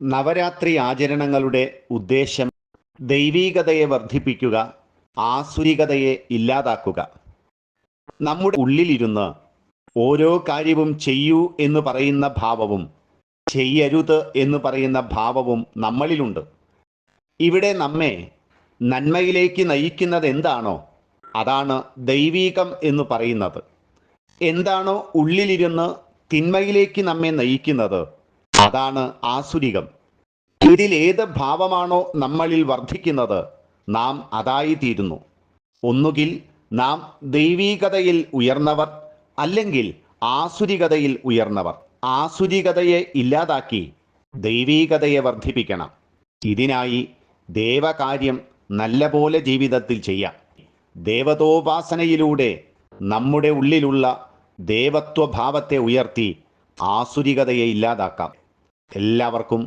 നവരാത്രി ആചരണങ്ങളുടെ ഉദ്ദേശം ദൈവീകതയെ വർദ്ധിപ്പിക്കുക, ആസുരികതയെ ഇല്ലാതാക്കുക. നമ്മുടെ ഉള്ളിലിരുന്ന് ഓരോ കാര്യവും ചെയ്യൂ എന്ന് പറയുന്ന ഭാവവും ചെയ്യരുത് എന്ന് പറയുന്ന ഭാവവും നമ്മളിലുണ്ട്. ഇവിടെ നമ്മെ നന്മയിലേക്ക് നയിക്കുന്നത് എന്താണോ അതാണ് ദൈവീകം എന്ന് പറയുന്നത്. എന്താണോ ഉള്ളിലിരുന്ന് തിന്മയിലേക്ക് നമ്മെ നയിക്കുന്നത് അതാണ് ആസുരികം. ഇതിലേത് ഭാവമാണോ നമ്മളിൽ വർദ്ധിക്കുന്നത് നാം അതായിത്തീരുന്നു. ഒന്നുകിൽ നാം ദൈവീകതയിൽ ഉയർന്നവർ, അല്ലെങ്കിൽ ആസുരികതയിൽ ഉയർന്നവർ. ആസുരികതയെ ഇല്ലാതാക്കി ദൈവീകതയെ വർദ്ധിപ്പിക്കണം. ഇതിനായി ദേവകാര്യം നല്ലപോലെ ജീവിതത്തിൽ ചെയ്യാം. ദേവതോപാസനയിലൂടെ നമ്മുടെ ഉള്ളിലുള്ള ദേവത്വഭാവത്തെ ഉയർത്തി ആസുരികതയെ ഇല്ലാതാക്കാം. എല്ലാവർക്കും